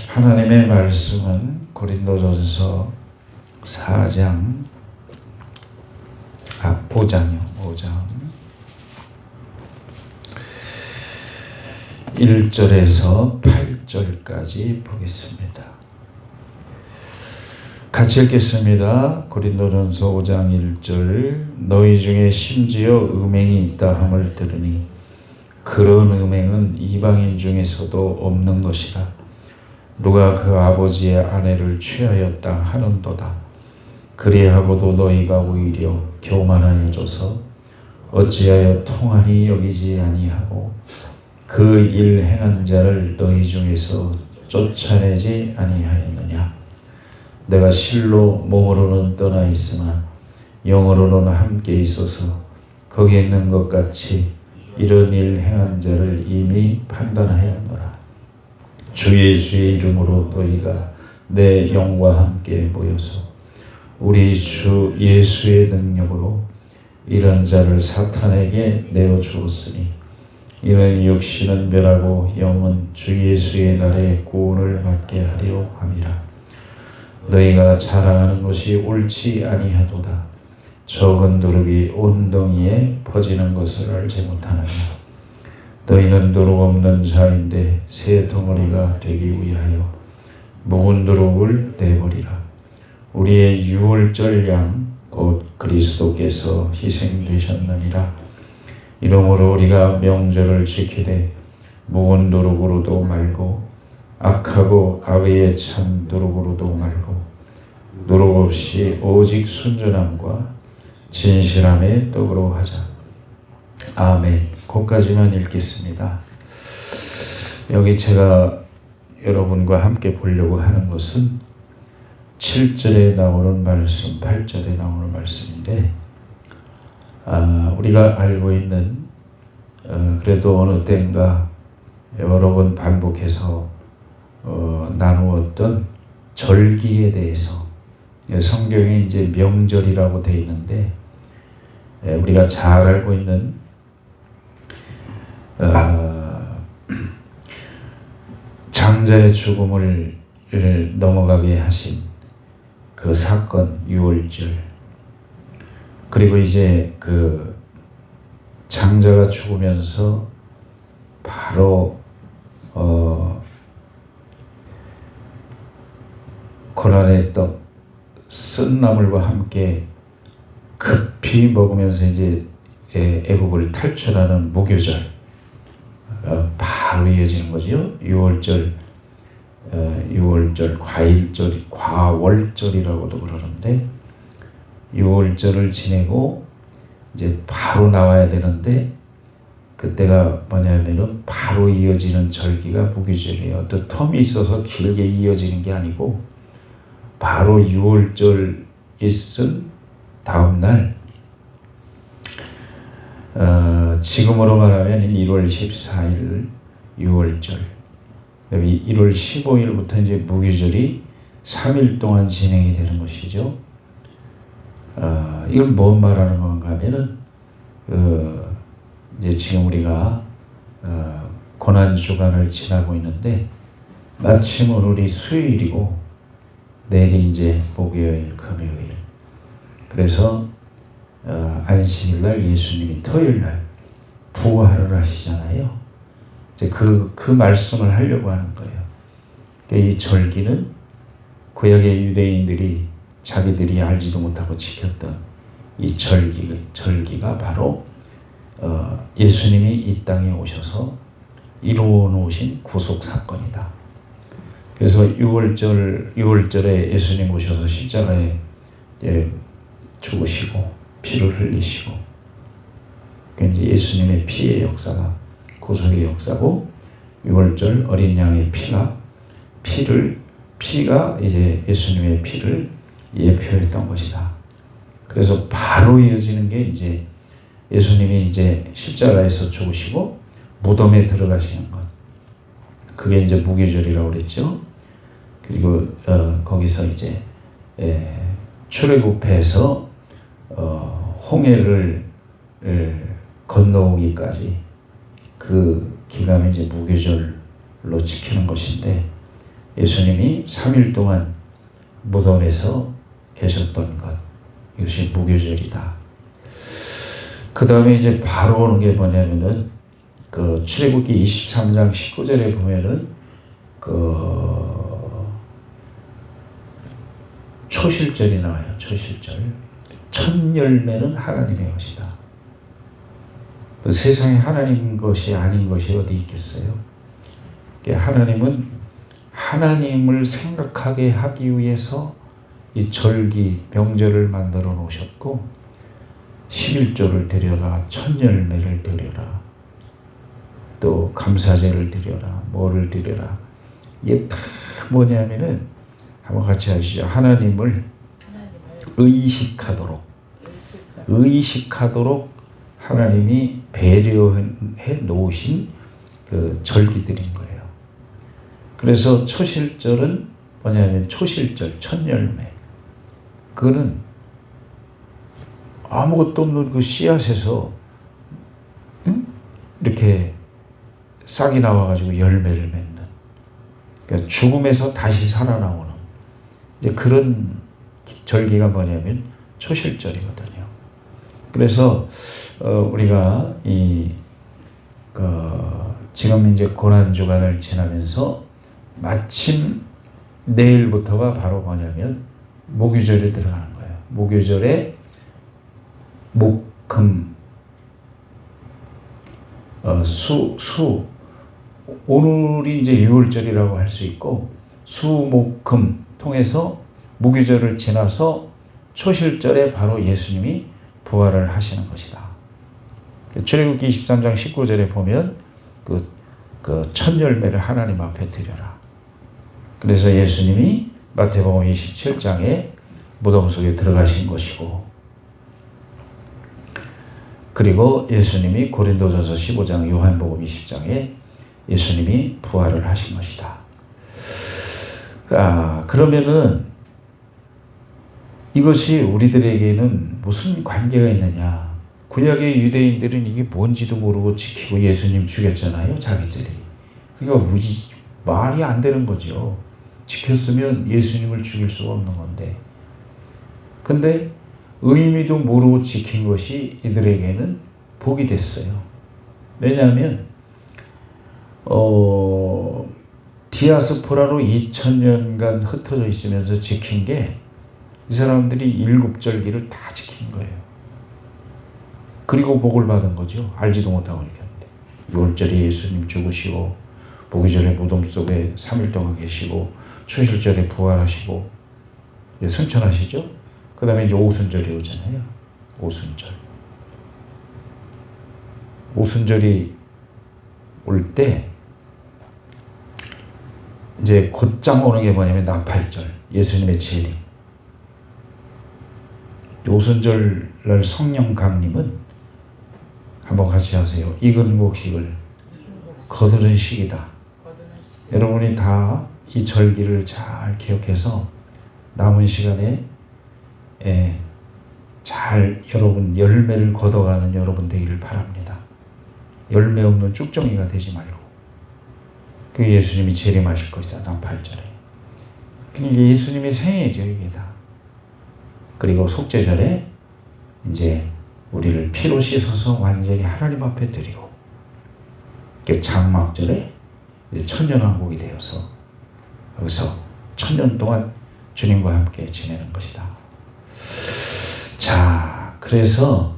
하나님의 말씀은 고린도전서 4장 5장 1절에서 8절까지 보겠습니다. 같이 읽겠습니다. 고린도전서 5장 1절. 너희 중에 심지어 음행이 있다 함을 들으니 그런 음행은 이방인 중에서도 없는 것이라. 누가 그 아버지의 아내를 취하였다 하는도다. 그리하고도 너희가 오히려 교만하여져서 어찌하여 통한이 여기지 아니하고 그 일 행한 자를 너희 중에서 쫓아내지 아니하였느냐. 내가 실로 몸으로는 떠나 있으나 영으로는 함께 있어서 거기 있는 것 같이 이런 일 행한 자를 이미 판단하였노라. 주 예수의 이름으로 너희가 내 영과 함께 모여서 우리 주 예수의 능력으로 이런 자를 사탄에게 내어주었으니 이는 육신은 멸하고 영은 주 예수의 날에 구원을 받게 하려 함이라. 너희가 자랑하는 것이 옳지 아니하도다. 적은 누룩이 온덩이에 퍼지는 것을 알지 못하느냐. 너희는 누룩 없는 자인데 새 덩어리가 되기 위하여 묵은 누룩을 내버리라. 우리의 유월절 양 곧 그리스도께서 희생되셨느니라. 이러므로 우리가 명절을 지키되 묵은 누룩으로도 말고 악하고 악의의 참 누룩으로도 말고 누룩 없이 오직 순전함과 진실함의 떡으로 하자. 아멘. 거기까지만 읽겠습니다. 여기 제가 여러분과 함께 보려고 하는 것은 7절에 나오는 말씀, 8절에 나오는 말씀인데 우리가 알고 있는 그래도 어느 때인가 여러 번 반복해서 나누었던 절기에 대해서 성경에 이제 명절이라고 되어 있는데 우리가 잘 알고 있는 장자의 죽음을 넘어가게 하신 그 사건 유월절, 그리고 이제 그 장자가 죽으면서 바로 고난의 떡 쓴 나물과 함께 급히 먹으면서 이제 애국을 탈출하는 무교절 바로 이어지는 거죠. 6월절, 6월절, 과월절이라고도 그러는데 6월절을 지내고 이제 바로 나와야 되는데 그때가 뭐냐면은 바로 이어지는 절기가 무교절이에요. 어떤 텀이 있어서 길게 이어지는 게 아니고 바로 6월절 있은 다음 날 지금으로 말하면 1월 14일 6월절, 1월 15일부터 이제 무교절이 3일 동안 진행이 되는 것이죠. 이건 뭔 말하는 건가 하면은 이제 지금 우리가 고난 주간을 지나고 있는데 마침 오늘이 수요일이고 내일이 이제 목요일, 금요일. 그래서 안식일 날 예수님이 토요일 날 부활을 하시잖아요. 이제 그 말씀을 하려고 하는 거예요. 그러니까 이 절기는 구약의 유대인들이 자기들이 알지도 못하고 지켰던 이 절기가 바로 예수님이 이 땅에 오셔서 이루어 놓으신 구속 사건이다. 그래서 6월절에 예수님 오셔서 십자가에 죽으시고 피를 흘리시고, 이제 예수님의 피의 역사가 구속의 역사고 6월절 어린 양의 피가 이제 예수님의 피를 예표했던 것이다. 그래서 바로 이어지는 게 이제 예수님이 이제 십자가에서 죽으시고 무덤에 들어가시는 것. 그게 이제 무교절이라고 그랬죠. 그리고 거기서 이제 출애굽해서 홍해를 건너오기까지 그 기간을 이제 무교절로 지키는 것인데 예수님이 3일 동안 무덤에서 계셨던 것, 이것이 무교절이다. 그 다음에 이제 바로 오는 게 뭐냐면은 그 출애굽기 23장 19절에 보면은 그 초실절이 나와요. 초실절. 첫 열매는 하나님의 것이다. 그 세상에 하나님 것이 아닌 것이 어디 있겠어요? 하나님은 하나님을 생각하게 하기 위해서 이 절기, 명절을 만들어 놓으셨고 11조를 드려라, 첫 열매를 드려라, 또 감사제를 드려라, 뭐를 드려라. 이게 다 뭐냐면은 한번 같이 하시죠. 하나님을 의식하도록 하나님이 배려해 놓으신 그 절기들인 거예요. 그래서 초실절은 뭐냐면 초실절, 첫 열매. 그거는 아무것도 없는 그 씨앗에서 이렇게 싹이 나와가지고 열매를 맺는, 그러니까 죽음에서 다시 살아나오는 이제 그런 절기가 뭐냐면 초실절이거든요. 그래서 우리가 지금 이제 고난 주간을 지나면서 마침 내일부터가 바로 뭐냐면 무교절에 들어가는 거예요. 무교절에 목, 금, 수 오늘이 이제 유월절이라고 할 수 있고 수, 목, 금 통해서 무교절을 지나서 초실절에 바로 예수님이 부활을 하시는 것이다. 출애굽기 23장 19절에 보면 그 첫 열매를 하나님 앞에 드려라. 그래서 예수님이 마태복음 27장에 무덤 속에 들어가신 것이고, 그리고 예수님이 고린도전서 15장, 요한복음 20장에 예수님이 부활을 하신 것이다. 그러면은 이것이 우리들에게는 무슨 관계가 있느냐? 구약의 유대인들은 이게 뭔지도 모르고 지키고 예수님 죽였잖아요, 자기들이. 그러니까 말이 안 되는 거죠. 지켰으면 예수님을 죽일 수가 없는 건데. 근데 의미도 모르고 지킨 것이 이들에게는 복이 됐어요. 왜냐하면 디아스포라로 2000년간 흩어져 있으면서 지킨 게 이 사람들이 7절기를 다 지킨 거예요. 그리고 복을 받은 거죠. 알지도 못하고 이렇게 하는데. 6월절에 예수님 죽으시고, 무교절에 무덤 속에 3일 동안 계시고, 초실절에 부활하시고, 이제 승천하시죠. 그 다음에 이제 오순절이 오잖아요. 오순절. 오순절이 올 때, 이제 곧장 오는 게 뭐냐면 나팔절, 예수님의 재림. 오순절날 성령 강림은 한번 같이 하세요. 익은 곡식을 거두는 시기다. 여러분이 다 이 절기를 잘 기억해서 남은 시간에 잘 여러분 열매를 거둬가는 여러분 되기를 바랍니다. 열매 없는 쭉정이가 되지 말고. 그 예수님이 재림하실 것이다. 나팔절에. 그러니까 예수님의 생애죠, 이게 다. 그리고 속죄절에 이제 우리를 피로 씻어서 완전히 하나님 앞에 드리고, 장막절에 천년왕국이 되어서 여기서 천년 동안 주님과 함께 지내는 것이다. 자, 그래서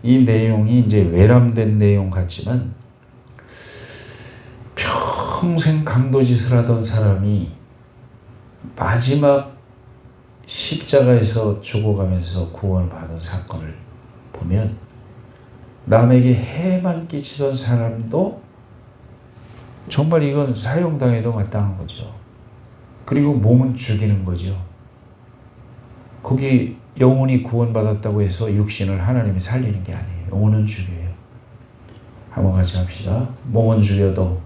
이 내용이 이제 외람된 내용 같지만 평생 강도짓을 하던 사람이 마지막 십자가에서 죽어가면서 구원을 받은 사건을 보면 남에게 해만 끼치던 사람도 정말 이건 사형당해도 마땅한 거죠. 그리고 몸은 죽이는 거죠. 거기 영혼이 구원받았다고 해서 육신을 하나님이 살리는 게 아니에요. 영혼은 죽여요. 한번 같이 합시다. 몸은 죽여도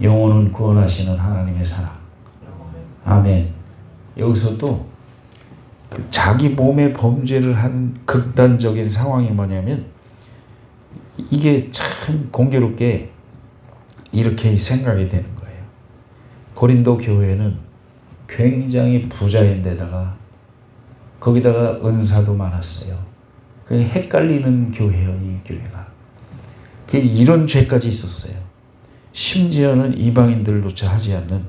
영혼은 구원하시는 하나님의 사랑. 아멘. 여기서도 그 자기 몸에 범죄를 한 극단적인 상황이 뭐냐면, 이게 참 공교롭게 이렇게 생각이 되는 거예요. 고린도 교회는 굉장히 부자인데다가 거기다가 은사도 많았어요. 그게 헷갈리는 교회예요, 이 교회가. 이런 죄까지 있었어요. 심지어는 이방인들조차 하지 않는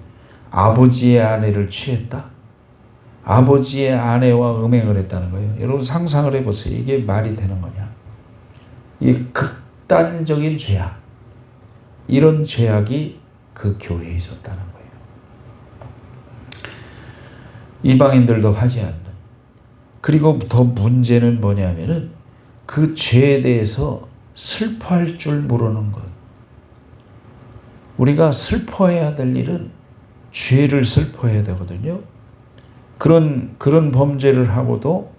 아버지의 아내를 취했다. 아버지의 아내와 음행을 했다는 거예요. 여러분 상상을 해보세요. 이게 말이 되는 거냐. 이 극단적인 죄악. 이런 죄악이 그 교회에 있었다는 거예요. 이방인들도 하지 않는. 그리고 더 문제는 뭐냐면은 그 죄에 대해서 슬퍼할 줄 모르는 것. 우리가 슬퍼해야 될 일은 죄를 슬퍼해야 되거든요. 그런 범죄를 하고도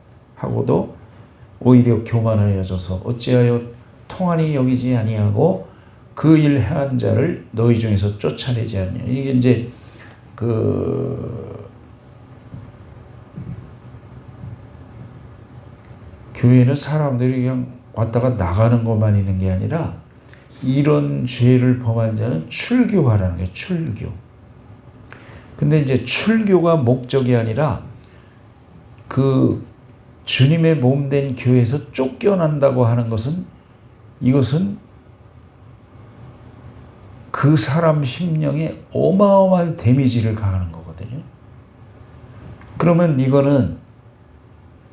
오히려 교만하여져서 어찌하여 통한이 여기지 아니하고 그 일 행한 자를 너희 중에서 쫓아내지 않냐. 이게 이제 교회는 사람들이 그냥 왔다가 나가는 것만 있는 게 아니라 이런 죄를 범한 자는 출교하라는 게 출교. 근데 이제 출교가 목적이 아니라 그 주님의 몸 된 교회에서 쫓겨난다고 하는 것은 이것은 그 사람 심령에 어마어마한 데미지를 가하는 거거든요. 그러면 이거는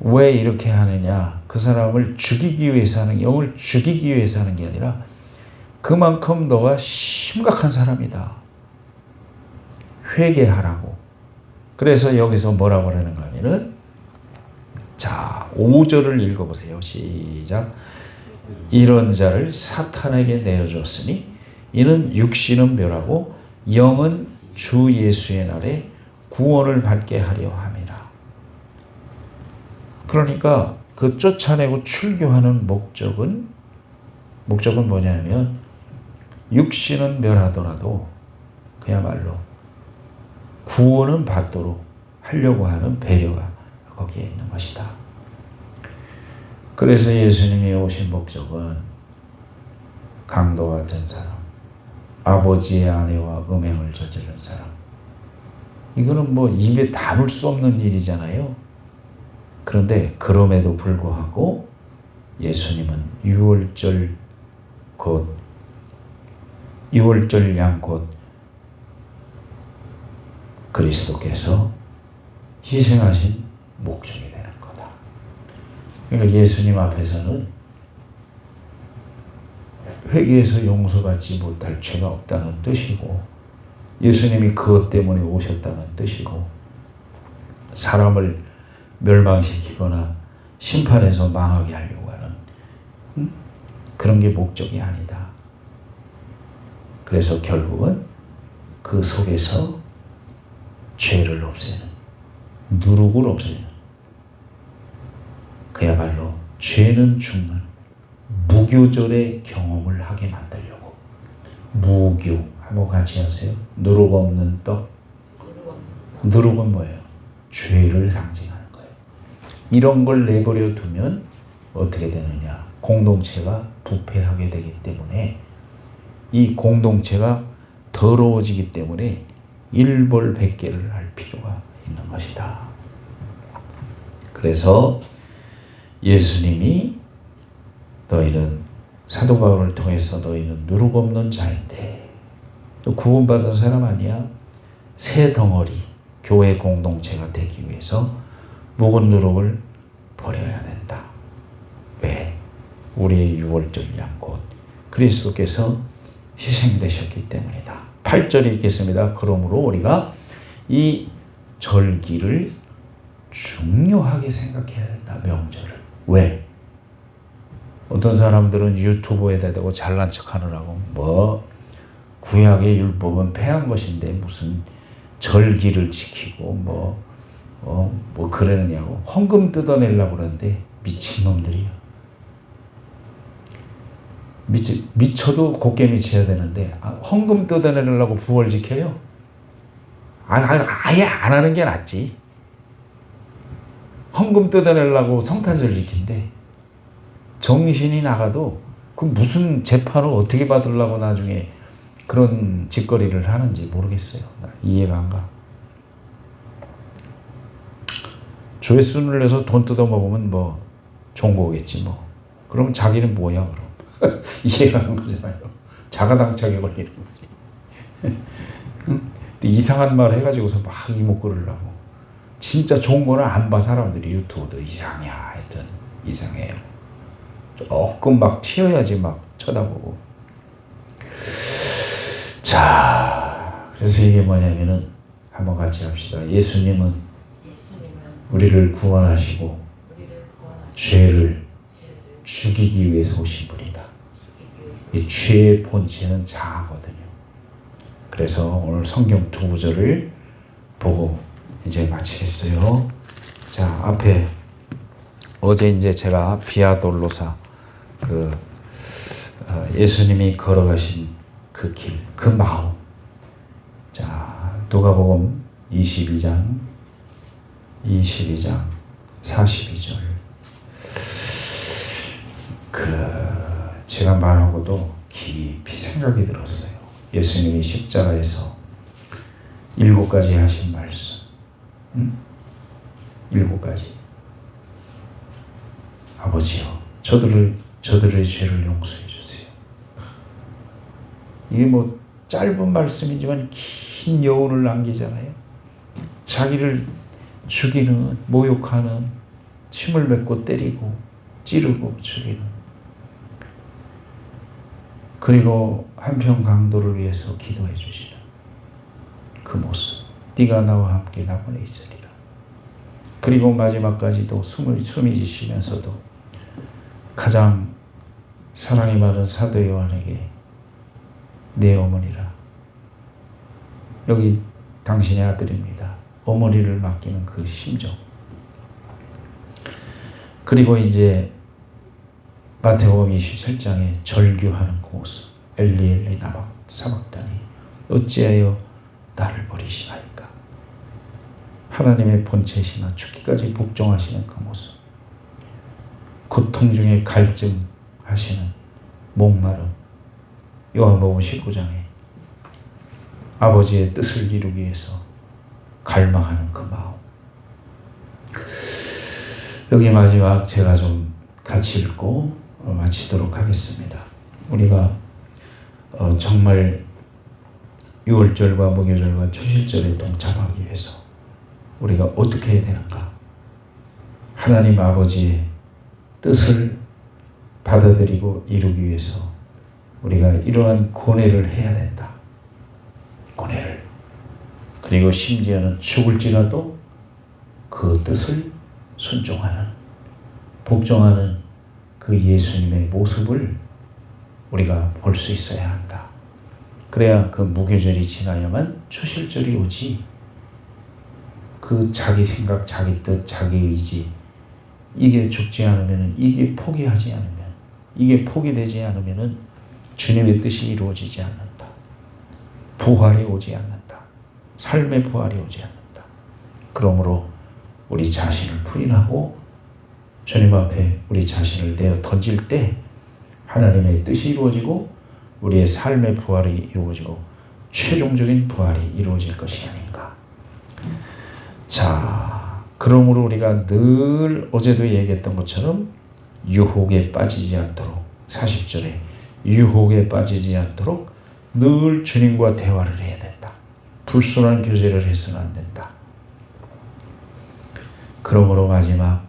왜 이렇게 하느냐? 그 사람을 죽이기 위해서 하는, 영을 죽이기 위해서 하는 게 아니라 그만큼 너가 심각한 사람이다. 회개하라고. 그래서 여기서 뭐라고 하는가 하면은, 자, 5절을 읽어보세요. 시작. 이런 자를 사탄에게 내어주었으니 이는 육신은 멸하고 영은 주 예수의 날에 구원을 받게 하려 함이라. 그러니까 그 쫓아내고 출교하는 목적은 뭐냐면 육신은 멸하더라도 그야말로 구원은 받도록 하려고 하는 배려가 거기에 있는 것이다. 그래서 예수님이 오신 목적은 강도 같은 사람, 아버지의 아내와 음행을 저지른 사람, 이거는 뭐 입에 담을 수 없는 일이잖아요. 그런데 그럼에도 불구하고 예수님은 유월절 양 곧 그리스도께서 희생하신 목적이 되는 거다. 그러니까 예수님 앞에서는 회개해서 용서받지 못할 죄가 없다는 뜻이고, 예수님이 그것 때문에 오셨다는 뜻이고, 사람을 멸망시키거나 심판해서 망하게 하려고 하는 그런 게 목적이 아니다. 그래서 결국은 그 속에서 죄를 없애는, 누룩을 없애는, 그야말로 죄는 죽는 무교절의 경험을 하게 만들려고. 무교 한번 같이 하세요. 누룩 없는 떡. 누룩은 뭐예요? 죄를 상징하는 거예요. 이런 걸 내버려 두면 어떻게 되느냐? 공동체가 부패하게 되기 때문에, 이 공동체가 더러워지기 때문에 일벌백계를 할 필요가 있는 것이다. 그래서 예수님이 너희는, 사도 바울을 통해서 너희는 누룩 없는 자인데, 또 구원받은 사람 아니야? 새 덩어리 교회 공동체가 되기 위해서 묵은 누룩을 버려야 된다. 왜? 우리의 유월절 양 곧 그리스도께서 희생되셨기 때문이다. 8절 읽겠습니다. 그러므로 우리가 이 절기를 중요하게 생각해야 된다. 명절을. 왜? 어떤 사람들은 유튜브에 대고 잘난 척하느라고 뭐 구약의 율법은 폐한 것인데 무슨 절기를 지키고 뭐 그러느냐고 헌금 뜯어내려고 그러는데, 미친놈들이요. 미쳐도 곱게 미쳐야 되는데 헌금 뜯어내려고 부월 지켜요? 아예 안 하는 게 낫지. 헌금 뜯어내려고 성탄절 지킨대. 정신이 나가도 그 무슨 재판을 어떻게 받으려고 나중에 그런 짓거리를 하는지 모르겠어요. 이해가 안 가. 조회수를 내서 돈 뜯어먹으면 뭐 좋은 거겠지 뭐. 그러면 자기는 뭐야 그럼. 이해가 안 가잖아요. 자가당착에 걸리는 거지. 이상한 말 해가지고서 막 이목 끌으려고. 진짜 좋은 거는 안 봐. 사람들이 유튜브도 이상해. 하여튼 이상해요. 조금 막 튀어야지 막 쳐다보고. 자, 그래서 이게 뭐냐면은 한번 같이 합시다. 예수님은 우리를 구원하시고 죄를 죽이기 위해서 오신 분이다. 이 죄의 본체는 자아거든요. 그래서 오늘 성경 두 구절을 보고 이제 마치겠어요. 자, 앞에 어제 이제 제가 비아돌로사 예수님이 걸어가신 그 길, 그 마음. 자, 누가복음 22장 42절. 제가 말하고도 깊이 생각이 들었어요. 예수님이 십자가에서 7가지 하신 말씀. 7가지. 아버지요, 저들의 죄를 용서해 주세요. 이게 뭐 짧은 말씀이지만 긴 여운을 남기잖아요. 자기를 죽이는, 모욕하는, 침을 뱉고 때리고 찌르고 죽이는, 그리고 한편 강도를 위해서 기도해 주시는 그 모습. 네가 나와 함께 낙원에 있으리라. 그리고 마지막까지도 숨이 지시면서도 가장 사랑이 많은 사도 요한에게 내 어머니라. 여기 당신의 아들입니다. 어머니를 맡기는 그 심정. 그리고 이제 마태복음 27장에 절규하는 그 모습. 엘리 엘리 사박다니 어찌하여 나를 버리시나이까. 하나님의 본체시나 죽기까지 복종하시는 그 모습. 고통 중에 갈증하시는 목마름. 요한복음 19장에 아버지의 뜻을 이루기 위해서 갈망하는 그 마음. 여기 마지막 제가 좀 같이 읽고 마치도록 하겠습니다. 우리가 정말 유월절과 무교절과 초실절에 동참하기 위해서 우리가 어떻게 해야 되는가? 하나님 아버지의 뜻을 받아들이고 이루기 위해서 우리가 이러한 고뇌를 해야 된다. 고뇌를. 그리고 심지어는 죽을지라도 그 뜻을 순종하는, 복종하는 그 예수님의 모습을 우리가 볼 수 있어야 한다. 그래야 그 무교절이 지나야만 초실절이 오지. 그 자기 생각, 자기 뜻, 자기 의지, 이게 죽지 않으면, 이게 포기하지 않으면, 이게 포기되지 않으면 주님의 뜻이 이루어지지 않는다. 부활이 오지 않는다. 삶의 부활이 오지 않는다. 그러므로 우리 자신을 부인하고 주님 앞에 우리 자신을 내어 던질 때 하나님의 뜻이 이루어지고 우리의 삶의 부활이 이루어지고 최종적인 부활이 이루어질 것이 아닌가. 자, 그러므로 우리가 늘 어제도 얘기했던 것처럼 유혹에 빠지지 않도록, 40절에 유혹에 빠지지 않도록 늘 주님과 대화를 해야 된다. 불순한 교제를 해서는 안 된다. 그러므로 마지막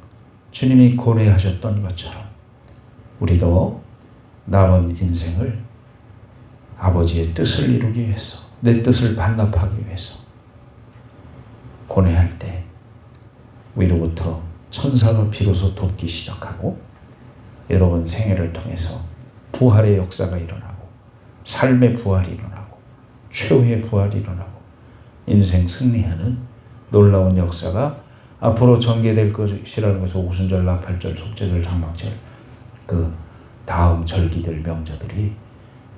주님이 고뇌하셨던 것처럼 우리도 남은 인생을 아버지의 뜻을 이루기 위해서, 내 뜻을 반납하기 위해서 고뇌할 때 위로부터 천사가 비로소 돕기 시작하고 여러분 생애를 통해서 부활의 역사가 일어나고 삶의 부활이 일어나고 최후의 부활이 일어나고 인생 승리하는 놀라운 역사가 앞으로 전개될 것이라는 것을 오순절, 나팔절, 속죄절, 장막절 그 다음 절기들, 명절들이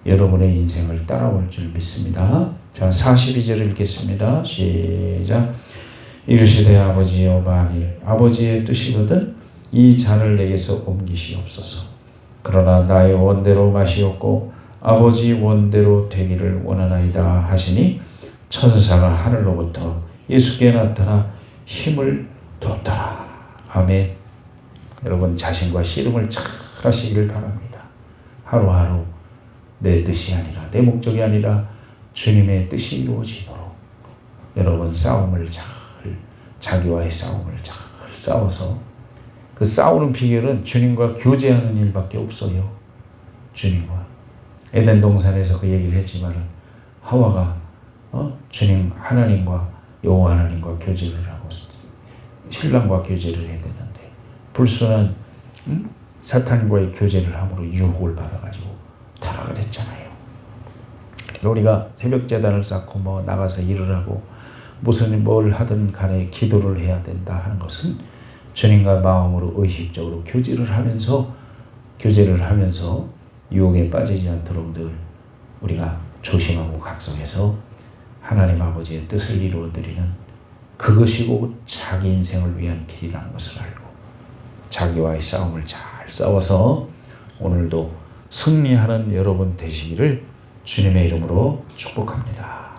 여러분의 인생을 따라올 줄 믿습니다. 자, 42절을 읽겠습니다. 시작. 이르시되 아버지여, 만일 아버지의 뜻이거든 이 잔을 내게서 옮기시옵소서. 그러나 나의 원대로 마시옵고 아버지 원대로 되기를 원하나이다 하시니 천사가 하늘로부터 예수께 나타나 힘을 돋더라. 아멘. 여러분 자신과 씨름을 잘 하시기를 바랍니다. 하루하루 내 뜻이 아니라 내 목적이 아니라 주님의 뜻이 이루어지도록 여러분 싸움을 자기와의 싸움을 잘 싸워서 그 싸우는 비결은 주님과 교제하는 일밖에 없어요. 주님과 에덴 동산에서 그 얘기를 했지만 하와가 주님 하나님과 여호와 하나님과 교제를 하고 신랑과 교제를 해야 되는데 불순한 사탄과의 교제를 함으로 유혹을 받아가지고 타락을 했잖아요. 우리가 새벽 제단을 쌓고 뭐 나가서 일을 하고 무슨 뭘 하든 간에 기도를 해야 된다 하는 것은 주님과 마음으로 의식적으로 교제를 하면서 유혹에 빠지지 않도록 늘 우리가 조심하고 각성해서 하나님 아버지의 뜻을 이루어드리는 그것이 곧 자기 인생을 위한 길이라는 것을 알고 자기와의 싸움을 잘 싸워서 오늘도 승리하는 여러분 되시기를 주님의 이름으로 축복합니다.